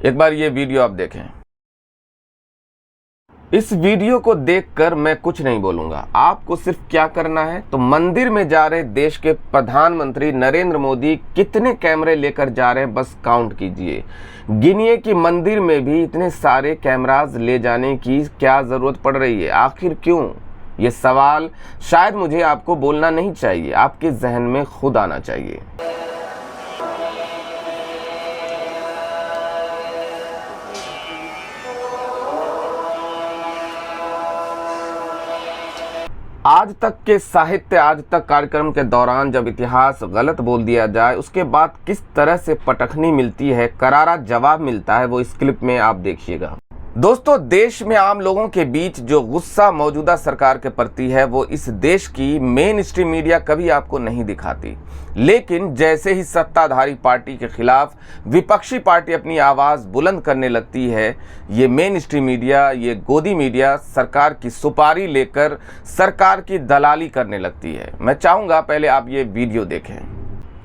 एक बार ये वीडियो आप देखें। इस वीडियो को देखकर मैं कुछ नहीं बोलूंगा। आपको सिर्फ क्या करना है तो मंदिर में जा रहे देश के प्रधानमंत्री नरेंद्र मोदी कितने कैमरे लेकर जा रहे हैं बस काउंट कीजिए। गिनिए कि मंदिर में भी इतने सारे कैमरास ले जाने की क्या जरूरत पड़ रही है, आखिर क्यों? ये सवाल शायद मुझे आपको बोलना नहीं चाहिए, आपके जहन में खुद आना चाहिए। आज तक के साहित्य आज तक कार्यक्रम के दौरान जब इतिहास गलत बोल दिया जाए उसके बाद किस तरह से पटखनी मिलती है, करारा जवाब मिलता है, वो इस क्लिप में आप देखिएगा। दोस्तों, देश में आम लोगों के बीच जो गुस्सा मौजूदा सरकार के प्रति है वो इस देश की मेन स्ट्रीम मीडिया कभी आपको नहीं दिखाती, लेकिन जैसे ही सत्ताधारी पार्टी के खिलाफ विपक्षी पार्टी अपनी आवाज़ बुलंद करने लगती है, ये मेन स्ट्रीम मीडिया, ये गोदी मीडिया सरकार की सुपारी लेकर सरकार की दलाली करने लगती है। मैं चाहूँगा पहले आप ये वीडियो देखें,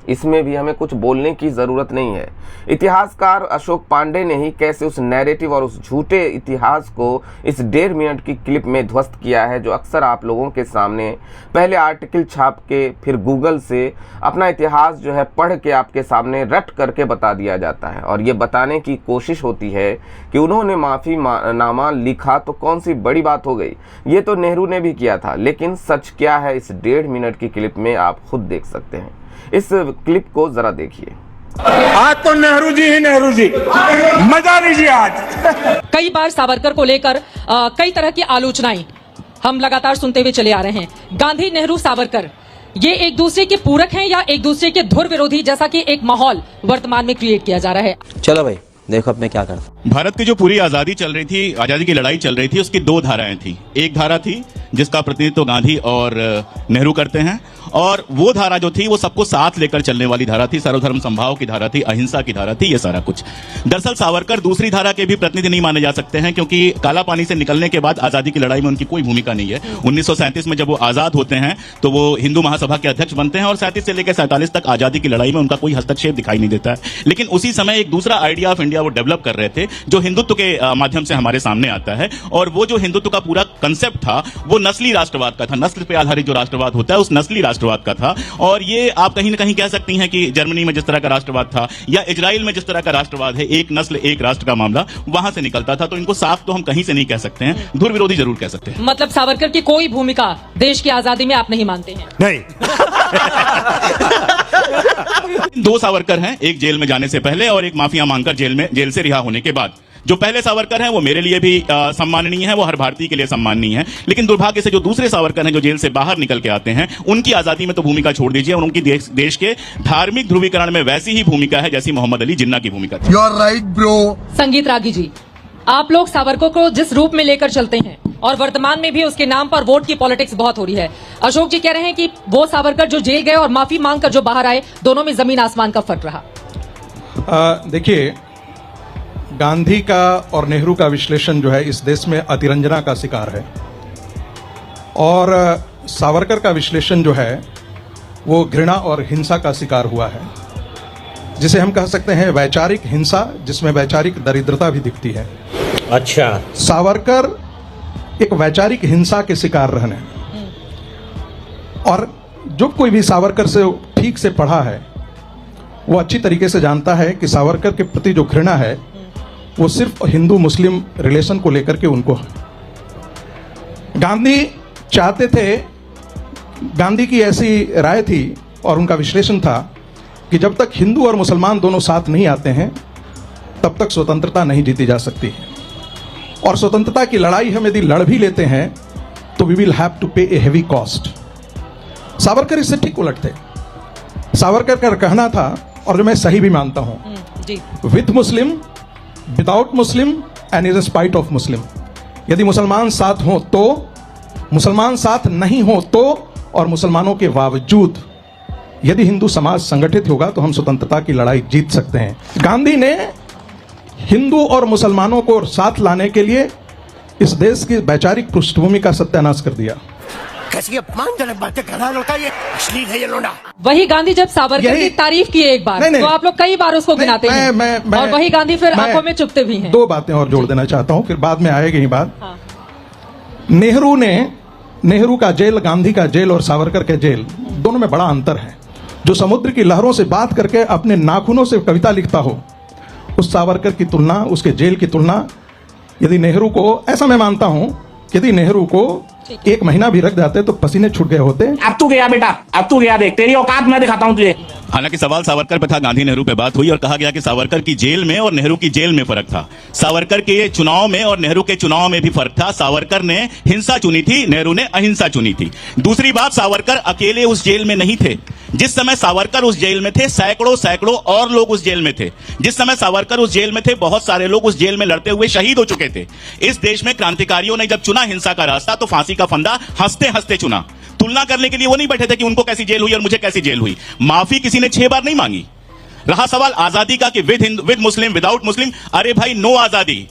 इसमें भी हमें कुछ बोलने की ज़रूरत नहीं है। इतिहासकार अशोक पांडे ने ही कैसे उस नैरेटिव और उस झूठे इतिहास को इस 1.5 मिनट की क्लिप में ध्वस्त किया है, जो अक्सर आप लोगों के सामने पहले आर्टिकल छाप के फिर गूगल से अपना इतिहास जो है पढ़ के आपके सामने रट करके बता दिया जाता है और ये बताने की कोशिश होती है कि उन्होंने माफ़ी नामा लिखा तो कौन सी बड़ी बात हो गई। ये तो नेहरू ने भी किया था, लेकिन सच क्या है इस 1.5 मिनट की क्लिप में आप खुद देख सकते हैं। इस क्लिप को जरा देखिए। आज तो नेहरू जी ही नेहरू जी, मजा लीजिए। आज कई बार सावरकर को लेकर कई तरह की आलोचनाएं हम लगातार सुनते हुए चले आ रहे हैं। गांधी, नेहरू, सावरकर ये एक दूसरे के पूरक हैं या एक दूसरे के धुर विरोधी, जैसा कि एक माहौल वर्तमान में क्रिएट किया जा रहा है। चलो भाई देखो अब मैं क्या करता। भारत की जो पूरी आजादी चल रही थी, आजादी की लड़ाई चल रही थी, उसकी 2 धाराएं थी। एक धारा थी जिसका प्रतिनिधित्व गांधी और नेहरू करते हैं, और वो धारा जो थी वो सबको साथ लेकर चलने वाली धारा थी, सर्वधर्म समभाव की धारा थी, अहिंसा की धारा थी, ये सारा कुछ। दरअसल सावरकर दूसरी धारा के भी प्रतिनिधि नहीं माने जा सकते हैं, क्योंकि काला पानी से निकलने के बाद आजादी की लड़ाई में उनकी कोई भूमिका नहीं है। 1937 में जब वो आजाद होते हैं तो वो हिंदू महासभा के अध्यक्ष बनते हैं और 37 से लेकर 47 तक आजादी की लड़ाई में उनका कोई हस्तक्षेप दिखाई नहीं देता है। लेकिन उसी समय एक दूसरा आइडिया ऑफ इंडिया वो डेवलप कर रहे थे, जो हिंदुत्व के माध्यम से हमारे सामने आता है। और वो जो हिंदुत्व का पूरा कंसेप्ट था वो नस्ली राष्ट्रवाद का था, नस्ल पे आधारित जो राष्ट्रवाद होता है उस नस्ली राष्ट्रवाद का था। और ये आप कहीं ना कहीं कह सकती हैं कि जर्मनी में जिस तरह का राष्ट्रवाद था या इजराइल में जिस तरह का राष्ट्रवाद है, एक नस्ल एक राष्ट्र का मामला वहां से निकलता था। तो इनको साफ तो हम कहीं से नहीं कह सकते हैं, धुर विरोधी जरूर कह सकते हैं। मतलब सावरकर की कोई भूमिका देश की आजादी में आप नहीं मानते हैं? नहीं। 2 सावरकर हैं, एक जेल में जाने से पहले और एक माफिया मांगकर जेल से रिहा होने के बाद। जो पहले सावरकर हैं वो मेरे लिए भी सम्माननीय है, वो हर भारतीय के लिए सम्माननीय है। लेकिन दुर्भाग्य से जो दूसरे सावरकर हैं जो जेल से बाहर निकल के आते हैं, उनकी आजादी में तो भूमिका छोड़ दीजिए, और उनकी देश के धार्मिक ध्रुवीकरण में वैसी ही भूमिका है जैसी मोहम्मद अली जिन्ना की भूमिका थी। You are right bro. Sangeet Ragi जी, आप लोग सावरकर को जिस रूप में लेकर चलते हैं और वर्तमान में भी उसके नाम पर वोट की पॉलिटिक्स बहुत हो रही है। अशोक जी कह रहे हैं कि वो सावरकर जो जेल गए और माफी मांगकर जो बाहर आए, दोनों में जमीन आसमान का फर्क रहा। देखिए, गांधी का और नेहरू का विश्लेषण जो है इस देश में अतिरंजना का शिकार है, और सावरकर का विश्लेषण जो है वो घृणा और हिंसा का शिकार हुआ है, जिसे हम कह सकते हैं वैचारिक हिंसा, जिसमें वैचारिक दरिद्रता भी दिखती है। अच्छा, सावरकर एक वैचारिक हिंसा के शिकार रहने, और जो कोई भी सावरकर से ठीक से पढ़ा है वो अच्छी तरीके से जानता है कि सावरकर के प्रति जो घृणा है वो सिर्फ हिंदू मुस्लिम रिलेशन को लेकर के उनको है। गांधी चाहते थे, गांधी की ऐसी राय थी और उनका विश्लेषण था कि जब तक हिंदू और मुसलमान दोनों साथ नहीं आते हैं तब तक स्वतंत्रता नहीं जीती जा सकती है, और स्वतंत्रता की लड़ाई हम यदि लड़ भी लेते हैं तो वी विल हैव टू पे ए हेवी कॉस्ट। सावरकर इससे ठीक उलट थे। सावरकर का कहना था, और जो मैं सही भी मानता हूं, with Muslim, without Muslim and in spite of Muslim. यदि मुसलमान साथ हो तो, मुसलमान साथ नहीं हो तो, और मुसलमानों के बावजूद यदि हिंदू समाज संगठित होगा तो हम स्वतंत्रता की लड़ाई जीत सकते हैं। गांधी ने हिंदू और मुसलमानों को साथ लाने के लिए इस देश की वैचारिक पृष्ठभूमि का सत्यानाश कर दिया। कैसी अपमानजनक बातें कर रहा है लड़का, ये अश्लील है ये लोंडा। वही गांधी जब सावरकर यही- की तारीफ किए एक बार, नहीं, तो आप लोग कई बार उसको गिनाते हैं, और वही गांधी फिर मैं आंखों में चुभते भी हैं। दो बातें और जोड़ देना चाहता हूं, फिर बाद में आएगी ही बात। हाँ। नेहरू का जेल, गांधी का जेल और सावरकर के जेल, दोनों में बड़ा अंतर है। जो समुद्र की लहरों से बात करके अपने नाखूनों से कविता लिखता हो, उस सावरकर की तुलना, उसके जेल की तुलना, यदि नेहरू को, ऐसा मैं मानता हूं, यदि नेहरू को एक महीना भी रख जाते तो पसीने छूट गए होते। अब तू गया बेटा, अब तू गया, देख तेरी औकात मैं दिखाता हूँ तुझे। हालांकि सवाल सावरकर पे था, गांधी नेहरू पे बात हुई और कहा गया कि सावरकर की जेल में और नेहरू की जेल में फर्क था। सावरकर के चुनाव में और नेहरू के चुनाव में भी फर्क था। सावरकर ने हिंसा चुनी थी, नेहरू ने अहिंसा चुनी थी। दूसरी बात, सावरकर अकेले उस जेल में नहीं थे। जिस समय सावरकर उस जेल में थे, सैकड़ों और लोग उस जेल में थे। जिस समय सावरकर उस जेल में थे, बहुत सारे लोग उस जेल में लड़ते हुए शहीद हो चुके थे। इस देश में क्रांतिकारियों ने जब चुना हिंसा का रास्ता, तो फांसी का फंदा हंसते हंसते चुना। तुलना करने के लिए वो नहीं बैठे थे कि उनको कैसी जेल हुई और मुझे कैसी जेल हुई। माफी किसी ने 6 बार नहीं मांगी। रहा सवाल आजादी का कि विद मुस्लिम, विदाउट मुस्लिम, अरे भाई नो आजादी।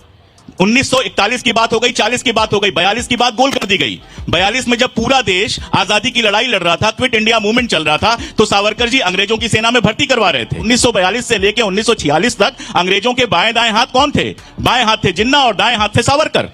1941 की बात हो गई, 40 की बात हो गई, 42 की बात गोल कर दी गई। 42 में जब पूरा देश आजादी की लड़ाई लड़ रहा था, क्विट इंडिया मूवमेंट चल रहा था, तो सावरकर जी अंग्रेजों की सेना में भर्ती करवा रहे थे। 1942 से लेकर 1946 तक अंग्रेजों के बाएं दाएं हाथ कौन थे? बाएं हाथ थे जिन्ना और दाएं हाथ थे सावरकर।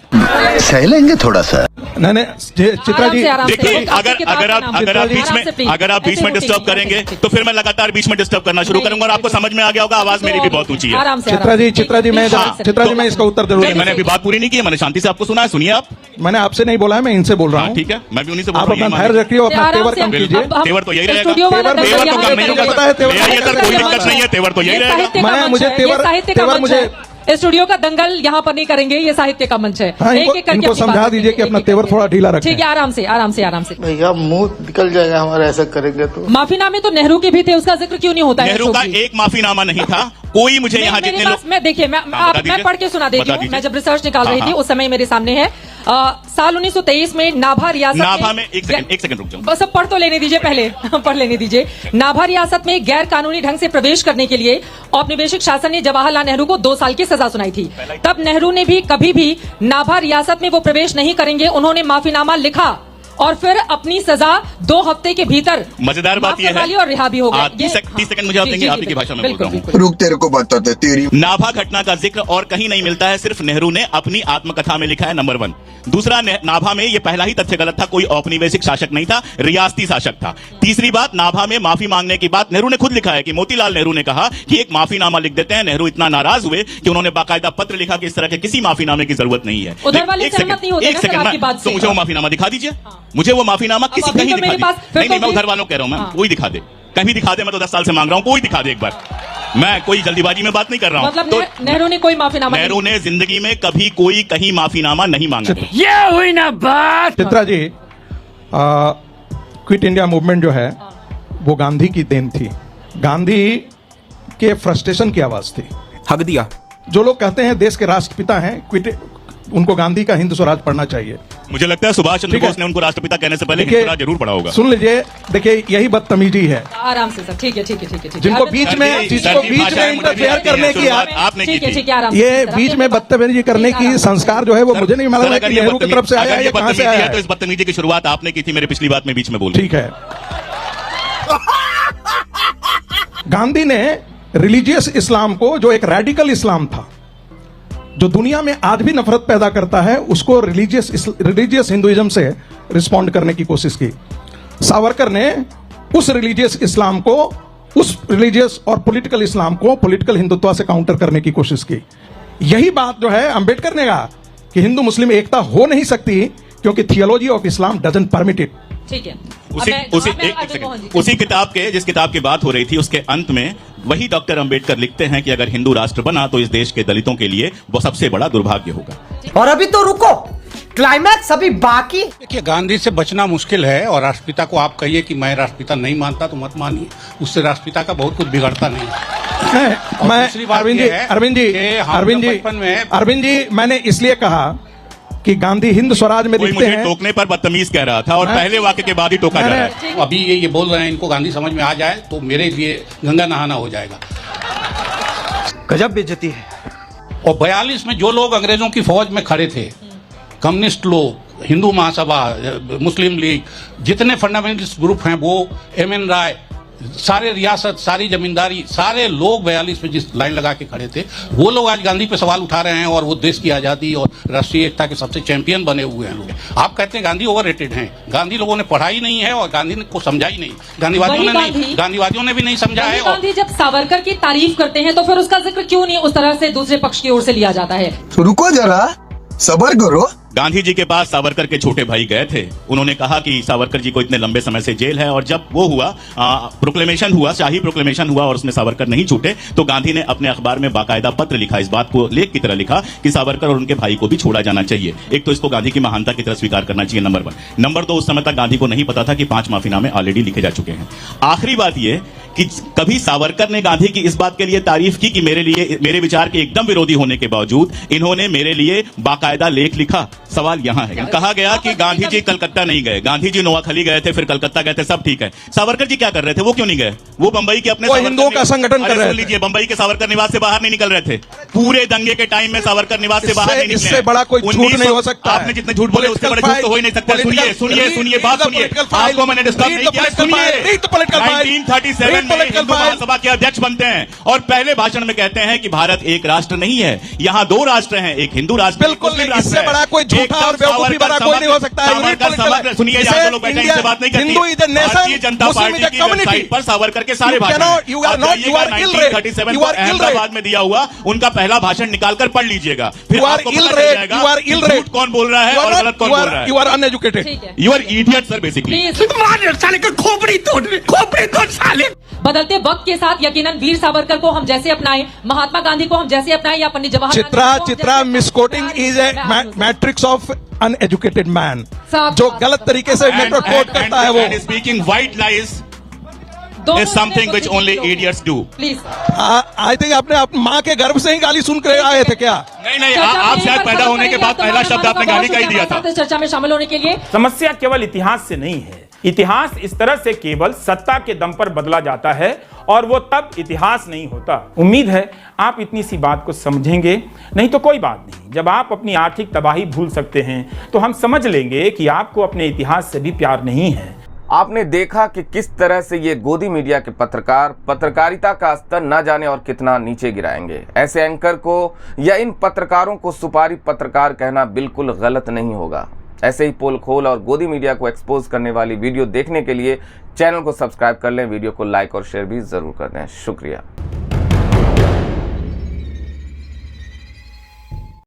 सह लेंगे थोड़ा सा। नहीं, चित्रा जी, आराम से, देखिए, एक आपकी किताब अगर का आप नाम अगर आप है। बीच आराम से में please। अगर आप बीच ऐसे में डिस्टर्ब रुकेंगे, करेंगे ऐसे तो फिर मैं लगातार बीच में डिस्टर्ब करना शुरू नहीं, करूंगा और आपको समझ में आ गया होगा आवाज मेरी भी बहुत ऊंची है। आराम से, चित्रा जी, चित्रा जी, मैं हाँ। चित्रा जी, मैं इसका उत्तर जरूर नहीं, मैंने अभी बात पूरी नहीं की है, मैंने शांति से आपको सुना है, सुनिए आप। मैंने आपसे नहीं बोला है, मैं इनसे बोल रहा हाँ, हूँ। ठीक है, मैं भी उन्हीं से बोल आप रहा हूँ, अपना ये धैर्य मानिए। रखिए, अपना आराम तेवर से, कम कीजिए। अब हम तेवर तो यही रहेगा। स्टूडियो वाला तेवर दंगल यहाँ मुझे पर पता है, तेवर मेरा ये सर कोई दिक्कत नहीं है, तेवर तो यही ये रहेगा। साहित्य का मैं- मंच मुझे है, ये तेवर- साहित्य का तेवर मंच मुझे- है। स्टूडियो का दंगल यहाँ पर नहीं करेंगे, ये साहित्य का मंच है। हाँ, एक-एक करके इनको अपनी बात समझा दीजिए कि रखेंगे, अपना एक-एक तेवर करके। थोड़ा ढीला रखें। ठीक है, आराम से, आराम से, आराम से। भैया मुंह निकल जाएगा हमारा ऐसा करेंगे तो। माफीनामे तो नेहरू के भी थे, उसका जिक्र क्यों नहीं होता है? नेहरू का अशोक जी? एक माफीनामा नहीं था। कोई मुझे यहाँ मेरे जितने पास, लोग, मैं देखिए, मैं हाँ, बता दीजिए। पढ़ के सुना देती बता हूँ। दीजिए। मैं जब रिसर्च निकाल हाँ, रही थी, हाँ। उस समय मेरे सामने है साल 1923 में नाभा रियासत नाभा में एक सेकंड रुक जाऊं। बस अब पढ़ तो लेने दीजिए पहले पढ़ लेने दीजिए। नाभा रियासत में गैर कानूनी ढंग से प्रवेश करने के लिए औपनिवेशिक शासन ने जवाहरलाल नेहरू को 2 साल की सजा सुनाई थी। तब नेहरू ने भी कभी भी नाभा रियासत में वो प्रवेश नहीं करेंगे, उन्होंने माफीनामा लिखा और फिर अपनी सजा 2 हफ्ते के भीतर मजेदार बात माफ यह करवा है, ली और रिहा भी हो गए। 30 सेकंड मुझे आप देंगे, आप ही की भाषा में बोल रहा हूँ। रुक तेरे को बताते तेरी। नाभा घटना का जिक्र और कहीं नहीं मिलता है, सिर्फ नेहरू ने अपनी आत्मकथा में लिखा है, नंबर 1। दूसरा, नाभा में ये पहला ही तथ्य गलत था, कोई औपनिवेशिक शासक नहीं था, रियासती शासक था। तीसरी बात, नाभा में माफी मांगने की बात नेहरू ने खुद लिखा है कि मोतीलाल नेहरू ने कहा कि एक माफीनामा लिख देते हैं। नेहरू इतना नाराज हुए कि उन्होंने बाकायदा पत्र लिखा कि इस तरह के किसी माफीनामे की जरूरत नहीं है। उधर वाले एक सहमत नहीं होते एक ना सर सेकंड आपकी बात से। तो मुझे वो माफीनामा दिखा दीजिए। मुझे वो माफीनामा किसी अभी कहीं तो मेरे दिखा पास दीजिए। फिर नहीं नहीं, तो मैं फिर- उधर वालों कह रहा हूं, मैं हाँ। कोई दिखा दे, कहीं दिखा दे। मैं तो 10 साल से मांग रहा हूं, कोई दिखा दे एक बार। मैं कोई जल्दीबाजी में बात नहीं कर रहा हूं। मतलब तो नेहरू ने कोई माफीनामा नेहरू ने जिंदगी में कभी कोई कहीं माफीनामा नहीं मांगा। ये हुई ना बात। Chitra ji, quit India movement जो है वो गांधी की देन थी। गांधी के फ्रस्ट्रेशन की आवाज थी। हक दिया। जो लोग कहते हैं देश के राष्ट्रपिता हैं, उनको गांधी का हिंद स्वराज पढ़ना चाहिए। मुझे लगता है सुभाष चंद्र ठीक है। बोस ने उनको राष्ट्रपिता कहने से पहले हिंद देखिए, स्वराज जरूर पढ़ा होगा। सुन लीजिए, देखिए यही बदतमीजी है आराम से सर, ठीक है, ठीक है, ठीक है, ठीक है। जिनको आप- बीच सर में जी, जिसको सर जी, बीच भाषा में मुझे भी इंटरफेयर आती है, करने की शुरुआत आपने की ठीक है, थी। ठीक है, आराम से ये सर, बीच अपने में बात- बदतमीजी करने ठीक, की आराम से। संस्कार जो है वो मुझे नहीं मालूम है कि नेहरू की तरफ से आया है या कहां से आया तो है। इस बदतमीजी की शुरुआत आपने की थी, मेरे पिछली बात में बीच में बोल रहे ठीक है, गांधी ने रिलीजियस इस्लाम को, जो एक रेडिकल इस्लाम था, जो दुनिया में आज भी नफरत पैदा करता है, उसको रिलीजियस हिंदुइज्म से रिस्पॉन्ड करने की कोशिश की। सावरकर ने उस रिलीजियस इस्लाम को, उस रिलीजियस और पॉलिटिकल इस्लाम को पॉलिटिकल हिंदुत्व से काउंटर करने की कोशिश की। यही बात जो है अंबेडकर ने कहा कि हिंदू मुस्लिम एकता हो नहीं सकती क्योंकि theology of Islam doesn't permit it. ठीक है। उसी उसी किताब के, जिस किताब की बात हो रही थी, उसके अंत में वही डॉक्टर अंबेडकर लिखते हैं कि अगर हिंदू राष्ट्र बना तो इस देश के दलितों के लिए वो सबसे बड़ा दुर्भाग्य होगा। और अभी तो रुको, क्लाइमैक्स अभी बाकी। देखिए, गांधी से बचना मुश्किल है और राष्ट्रपिता को आप कहिए कि मैं राष्ट्रपिता नहीं मानता तो मत मानिए, उससे राष्ट्रपिता का बहुत कुछ बिगड़ता नहीं है। और मैं दूसरी बात अरविंद ये जी, है अरविंद जी, कि हम अरविंद जब जी, बचपन में अरविंद जी, मैंने इसलिए कहा कि गांधी हिंद स्वराज में कोई लिखते मुझे हैं। टोकने पर बदतमीज कह रहा था और पहले वाक्य के बाद ही टोका जा रहा है। अभी ये बोल रहे हैं, इनको गांधी समझ में आ जाए तो मेरे लिए गंगा नहाना हो जाएगा। गजब बेइज्जती है। और 42 में जो लोग अंग्रेजों की फौज में खड़े थे, कम्युनिस्ट लोग, हिंदू महासभा, मुस्लिम लीग, जितने फंडामेंटलिस्ट ग्रुप हैं वो, MN राय, सारे रियासत, सारी जमींदारी, सारे लोग 42 पे जिस लाइन लगा के खड़े थे, वो लोग आज गांधी पे सवाल उठा रहे हैं और वो देश की आजादी और राष्ट्रीय एकता के सबसे चैंपियन बने हुए हैं लोग। आप कहते हैं गांधी ओवररेटेड हैं। गांधी लोगों ने पढ़ा ही नहीं है और गांधी को समझा ही नहीं, गांधीवादियों ने भी नहीं समझा है। गांधी जब सावरकर की तारीफ करते हैं तो फिर उसका जिक्र क्यों नहीं उस तरह से दूसरे पक्ष की ओर से लिया जाता है? रुको जरा, सबर करो। गांधी जी के पास सावरकर के छोटे भाई गए थे। उन्होंने कहा कि सावरकर जी को इतने लंबे समय से जेल है, और जब वो हुआ, प्रोक्लेमेशन हुआ, शाही प्रोक्लेमेशन हुआ और उसमें सावरकर नहीं छूटे, तो गांधी ने अपने अखबार में बाकायदा पत्र लिखा, इस बात को लेख की तरह लिखा कि सावरकर और उनके भाई को भी छोड़ा जाना चाहिए। एक तो इसको गांधी की महानता की तरह स्वीकार करना चाहिए, नंबर 1। नंबर 2, उस समय तक गांधी को नहीं पता था कि 5 माफीनामे ऑलरेडी लिखे जा चुके हैं। आखिरी बात यह कि कभी सावरकर ने गांधी की इस बात के लिए तारीफ की कि मेरे विचार के एकदम विरोधी होने के बावजूद इन्होंने मेरे लिए बाकायदा लेख लिखा। सवाल यहां है, कहा गया कि गांधी जी कलकत्ता नहीं गए, गांधी जी नोआखली गए थे, फिर कलकत्ता गए थे, सब ठीक है। सावरकर जी क्या कर रहे थे? वो क्यों नहीं गए? वो बंबई के अपने हिंदुओं का संगठन कर रहे थे। लीजिए, बंबई के सावरकर निवास से बाहर नहीं निकल रहे थे। पूरे दंगे के टाइम में सावरकर निवास से बाहर नहीं निकले। इससे बड़ा कोई झूठ नहीं हो सकता। आपने जितने झूठ बोले उससे बड़े झूठ तो हो ही नहीं सकते। सुनिए बात सुनिए, आपको मैंने डिस्टर्ब नहीं किया। सुनिए, 1937 में हिंदू महासभा के अध्यक्ष बनते हैं और पहले भाषण में कहते हैं कि भारत एक राष्ट्र नहीं है, यहाँ 2 राष्ट्र हैं, एक हिंदू राष्ट्र, बिल्कुल इससे बड़ा कोई झूठा और बेवकूफी बड़ा कोई नहीं हो सकता है। सुनिए, यहाँ लोग बैठे इससे बात नहीं करती। भारतीय जनता पार्टी की वेबसाइट पर सावरकर के सारे भाषण 1937 को अहमदाबाद में दिया हुआ उनका पहला भाषण निकालकर पढ़ लीजिएगा, फिर आपको पता चल जाएगा झूठ कौन बोल रहा है और गलत कौन बोल रहा है। You are uneducated, you are idiot sir, basically. बदलते वक्त के साथ यकीनन वीर सावरकर को हम जैसे अपनाएं, महात्मा गांधी को हम जैसे अपनाएं, या पंडित जवाहरलाल चित्रा misquoting is a matrix of uneducated man. जो गलत तरीके से मेथड कोट करता है वो speaking white lies is something which only idiots do. Please, I think आपने माँ के गर्भ से ही गाली सुन कर आए थे क्या? नहीं, आप शायद पैदा होने के बाद पहला शब्द आपने गाली का ही दिया था। चर्चा में शामिल होने के लिए समस्या केवल इतिहास से नहीं है। इतिहास इस तरह से केवल सत्ता के दम पर बदला जाता है और वो तब इतिहास नहीं होता। उम्मीद है आप इतनी सी बात को समझेंगे, नहीं तो कोई बात नहीं। जब आप अपनी आर्थिक तबाही भूल सकते हैं तो हम समझ लेंगे कि आपको अपने इतिहास से भी प्यार नहीं है। आपने देखा कि किस तरह से ये गोदी मीडिया के पत्रकार पत्रकारिता का स्तर न जाने और कितना नीचे गिराएंगे। ऐसे एंकर को या इन पत्रकारों को सुपारी पत्रकार कहना बिल्कुल गलत नहीं होगा। ऐसे ही पोल खोल और गोदी मीडिया को एक्सपोज करने वाली वीडियो देखने के लिए चैनल को सब्सक्राइब कर लें, वीडियो को लाइक और शेयर भी जरूर कर दें। शुक्रिया।